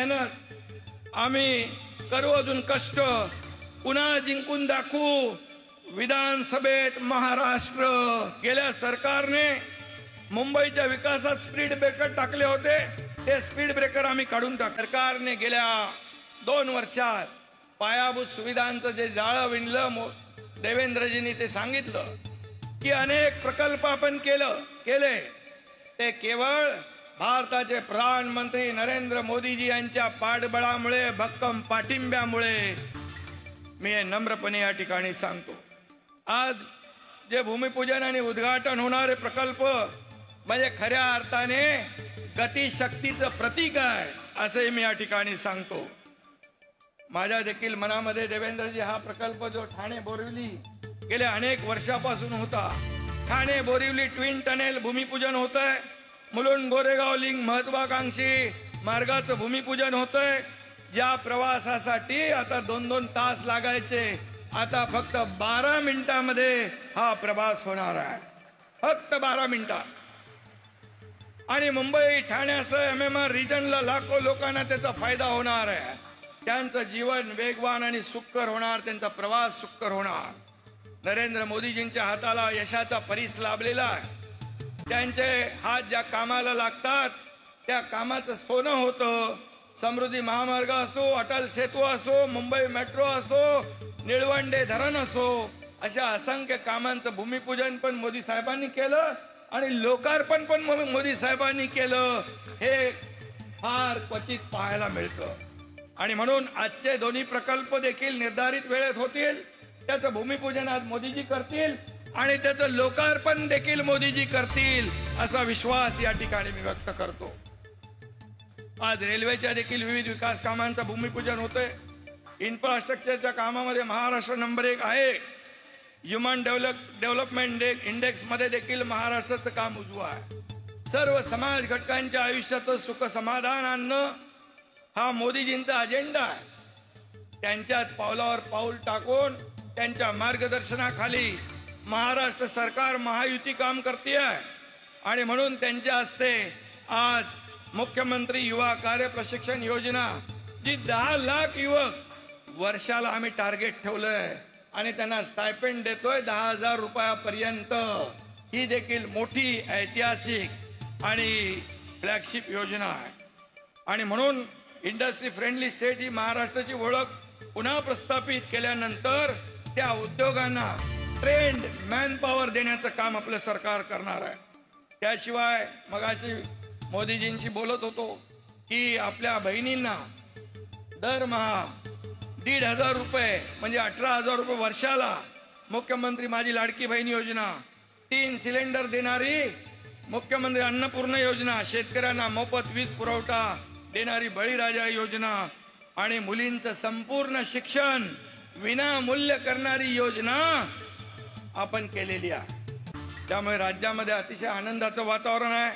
मेहनत, आम्ही करू अजून कष्ट, पुन्हा जिंकून दाखवू विधानसभेत महाराष्ट्र. गेल्या सरकारने मुंबईच्या विकासात स्पीड ब्रेकर टाकले होते, ते स्पीड ब्रेकर आम्ही काढून टाक. सरकारने गेल्या 2 वर्षात पायाभूत सुविधांचं जे जाळं विणलं, देवेंद्रजींनी ते सांगितलं की अनेक प्रकल्प आपण केले. ते केवळ भारताचे प्रधानमंत्री नरेंद्र मोदीजी यांच्या पाठबळामुळे, भक्कम पाठिंब्यामुळे. मी हे नम्रपणे या ठिकाणी सांगतो. आज जे भूमिपूजन आणि उद्घाटन होणारे प्रकल्प म्हणजे खऱ्या अर्थाने गतिशक्तीचं प्रतीक आहे, असे मी या ठिकाणी सांगतो. माझ्या देखील मनामध्ये देवेंद्रजी, हा प्रकल्प जो ठाणे बोरिवली गेल्या अनेक वर्षापासून होता, ठाणे बोरिवली ट्विन टनेल भूमिपूजन होतंय, मुलुंड गोरेगाव लिंक महत्वाकांक्षी मार्गाचं भूमिपूजन होतंय. ज्या प्रवासासाठी आता 2-2 तास लागायचे, आता फक्त 12 मिनिटांमध्ये हा प्रवास होणार आहे, फक्त 12 मिनिटात. आणि मुंबई ठाण्यासह MMR रिजनला लाखो लोकांना त्याचा फायदा होणार आहे. त्यांचं जीवन वेगवान आणि सुखकर होणार, त्यांचा प्रवास सुखकर होणार. नरेंद्र मोदीजींच्या हाताला यशाचा परीस लाभलेला आहे. त्यांचे हात ज्या कामाला लागतात त्या कामाचं सोनं होतं. समृद्धी महामार्ग असो, अटल सेतू असो, मुंबई मेट्रो असो, निळवंडे धरण असो, अशा असंख्य कामांचं भूमिपूजन पण मोदी साहेबांनी केलं आणि लोकार्पण पण मोदी साहेबांनी केलं. हे फार क्वचित पाहायला मिळतं. आणि म्हणून आजचे दोन्ही प्रकल्प देखील निर्धारित वेळेत होतील. त्याचं भूमिपूजन आज मोदीजी करतील आणि त्याचं लोकार्पण देखील मोदीजी करतील, असा विश्वास या ठिकाणी मी व्यक्त करतो. आज रेल्वेच्या देखील विविध विकास कामांचं भूमिपूजन होतंय. इन्फ्रास्ट्रक्चरच्या कामामध्ये महाराष्ट्र नंबर 1 आहे. ह्युमन डेव्हलपमेंट इंडेक्स मध्ये देखील महाराष्ट्राचं काम उजवं आहे. सर्व समाज घटकांच्या आयुष्याचं सुख समाधान आणणं हा मोदीजींचा अजेंडा आहे. त्यांच्यात पावलावर पाऊल टाकून त्यांच्या मार्गदर्शनाखाली महाराष्ट्र सरकार महायुती काम करते आहे. आणि म्हणून त्यांच्या हस्ते आज मुख्यमंत्री युवा कार्य प्रशिक्षण योजना, जी 10 लाख युवक वर्षाला आम्ही टार्गेट ठेवलंय आणि त्यांना स्टायपेंड देतोय 10,000 रुपयापर्यंत, ही देखील मोठी ऐतिहासिक आणि फ्लॅगशिप योजना आहे. आणि म्हणून इंडस्ट्री फ्रेंडली स्टेट ही महाराष्ट्राची ओळख पुन्हा प्रस्थापित केल्यानंतर त्या उद्योगांना ट्रेंड मॅनपॉवर देण्याचं काम आपलं सरकार करणार आहे. त्याशिवाय मगाशी मोदीजींशी बोलत होतो की आपल्या बहिणींना दरमहा 1,500 रुपये म्हणजे 18,000 रुपये वर्षाला मुख्यमंत्री माझी लाडकी बहीण योजना, 3 सिलेंडर देणारी मुख्यमंत्री अन्नपूर्णा योजना, शेतकऱ्यांना मोफत वीज पुरवठा देणारी बळीराजा योजना आणि मुलींचं संपूर्ण शिक्षण विनामूल्य करणारी योजना आपण केलेली आहे. त्यामुळे राज्यामध्ये अतिशय आनंदाचं वातावरण आहे.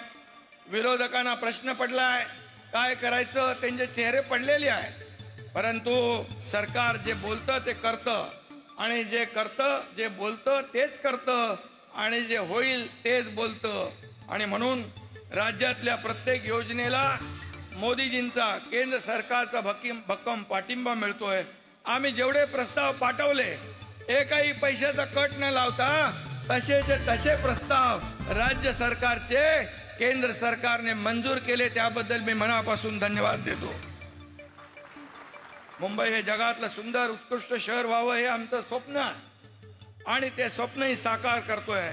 विरोधकांना प्रश्न पडलाय काय करायचं, त्यांचे चेहरे पडलेले आहेत. परंतु सरकार जे बोलतं ते करतं आणि जे करतं, जे बोलतं तेच करतं आणि जे होईल तेच बोलतं. आणि म्हणून राज्यातल्या प्रत्येक योजनेला मोदीजींचा, केंद्र सरकारचा भक्कम पाठिंबा मिळतोय. आम्ही जेवढे प्रस्ताव पाठवले, एकही पैशाचा कट न लावता तसेचे तसे प्रस्ताव राज्य सरकारचे केंद्र सरकारने मंजूर केले. त्याबद्दल मी मनापासून धन्यवाद देतो. मुंबई हे जगातलं सुंदर उत्कृष्ट शहर व्हावं हे आमचं स्वप्न आहे आणि ते स्वप्नही साकार करतोय.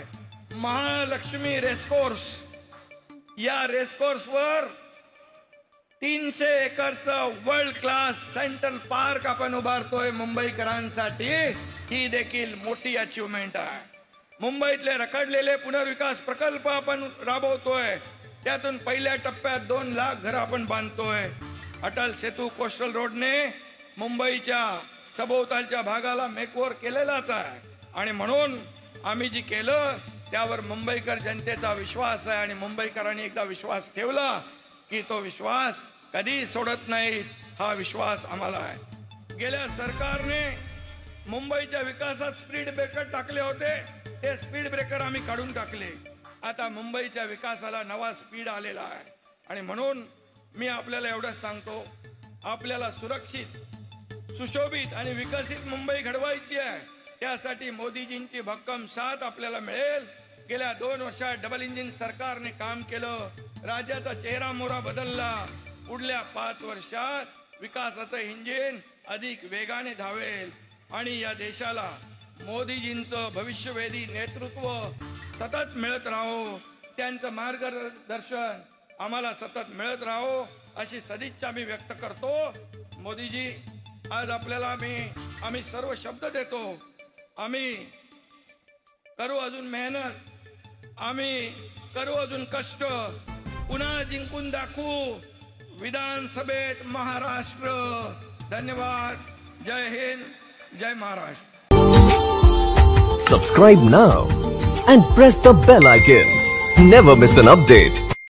महालक्ष्मी रेसकोर्स, या रेसकोर्सवर 300 एकरचं वर्ल्ड क्लास सेंट्रल पार्क आपण उभारतोय मुंबईकरांसाठी. ही देखील मोठी अचीवमेंट आहे. मुंबईतले रखडलेले पुनर्विकास प्रकल्प आपण राबवतोय. त्यातून पहिल्या टप्प्यात 2 लाख घरं आपण बांधतोय. अटल सेतू कोस्टल रोडने मुंबईच्या सभोवतालच्या भागाला मेकओव्हर केलेलाच आहे. आणि म्हणून आम्ही जी केलं त्यावर मुंबईकर जनतेचा विश्वास आहे आणि मुंबईकरांनी एकदा विश्वास ठेवला की तो विश्वास कधी सोडत नाहीत, हा विश्वास आम्हाला आहे. गेल्या सरकारने मुंबईच्या विकासात स्पीड ब्रेकर टाकले होते, ते स्पीड ब्रेकर आम्ही काढून टाकले. आता मुंबईच्या विकासाला नवा स्पीड आलेला आहे. आणि म्हणून मी आपल्याला एवढंच सांगतो आपल्याला सुरक्षित, सुशोभित आणि विकसित मुंबई घडवायची आहे. त्यासाठी मोदीजींची भक्कम साथ आपल्याला मिळेल. गेल्या 2 वर्षात डबल इंजिन सरकारने काम केलं, राज्याचा चेहरा मोहरा बदलला. पुढल्या 5 वर्षात विकासाचं इंजिन अधिक वेगाने धावेल आणि या देशाला मोदीजींचं भविष्यवेधी नेतृत्व सतत मिळत राहो, त्यांचं मार्गदर्शन आम्हाला सतत मिळत राहो अशी सदिच्छा मी व्यक्त करतो. मोदीजी, आज आपल्याला आम्ही सर्व शब्द देतो. आम्ही करू अजून मेहनत, आम्ही करू अजून कष्ट, पुन्हा जिंकून दाखवू विधानसभेत महाराष्ट्र. धन्यवाद. जय हिंद, जय Maharashtra. Subscribe now and press the bell icon. Never miss an update.